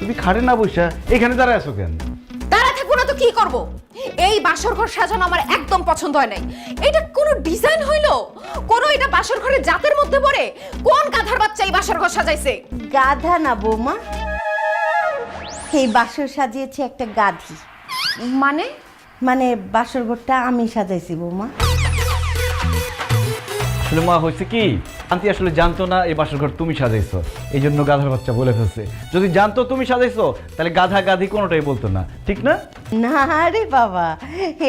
তুমি খাটে না বসা এখানে দাঁড়ায় আছো কেন? দাঁড়া থাকবো না তো কি করব? এই বাসর ঘর সাজানো আমার একদম পছন্দ হয় নাই। এটা কোনো ডিজাইন হইলো? কোন এটা বাসর ঘরের জাতের মধ্যে পড়ে? কোন গাধার বাচ্চা এই বাসর ঘর সাজাইছে? গাধা না বৌমা, এই বাসর সাজিয়েছে একটা গাধি। মানে মানে বাসর ঘরটা আমি সাজাইছি বৌমা। আসলে মা হয়েছে কি, শান্তি আসলে জানতো না এই বাসর ঘর তুমি সাজাইছো, এই জন্য গাধার বাচ্চা বলে ফেলছে। যদি জানতো তুমি সাজাইছো তাহলে গাধা গাধি কোনোটাই বলতো না, ঠিক না? না রে বাবা,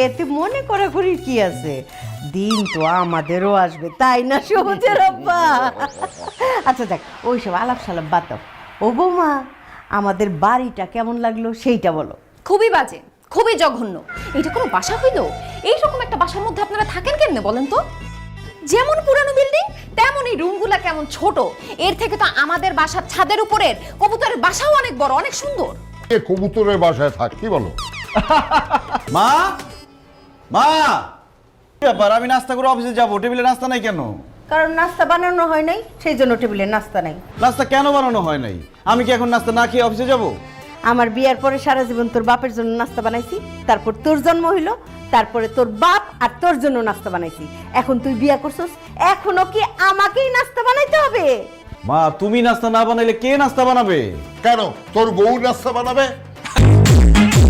এতে মনে করা করি কি আছে, দিন তো আমাদেরও আসবে, তাই না সবুজের আব্বা? আচ্ছা দেখ, ওইসব আলাপ সালাপ বাদ দাও। ও বৌমা, আমাদের বাড়িটা কেমন লাগলো সেইটা বলো। খুবই বাজে, খুবই জঘন্য। এটা কোনো বাসা হইলো? এইরকম একটা বাসার মধ্যে আপনারা থাকেন কেমনে বলেন তো? যেমন পুরানো বিল্ডিং তেমন এই রুমগুলা কেমন ছোট। এর থেকে তো আমাদের বাসার ছাদের উপরের কবুতরের বাসাও অনেক বড়, অনেক সুন্দর। এ কবুতরের বাসায় থাক, কি বলো? মা, মা, কি ব্যাপার? আমি নাস্তা করে অফিসে যাবো, টেবিলে নাস্তা নাই কেন? কারণ নাস্তা বানানো হয় নাই, সেই জন্য টেবিলে নাস্তা নাই। নাস্তা কেন বানানো হয় নাই? আমি কি এখন নাস্তা না খেয়ে অফিসে যাবো? আমার বিয়ার পরে সারা জীবন তোর বাপের জন্য নাস্তা বানাইছি, তারপর তোর জন্ম হইলো, তারপরে তোর বাপ আর তোর জন্য নাস্তা বানাইছি। এখন তুই বিয়া করছস, এখনো কি আমাকেই নাস্তা বানাইতে হবে? মা, তুমি নাস্তা না বানাইলে কে নাস্তা বানাবে? কেন তোর বউ নাস্তা বানাবে?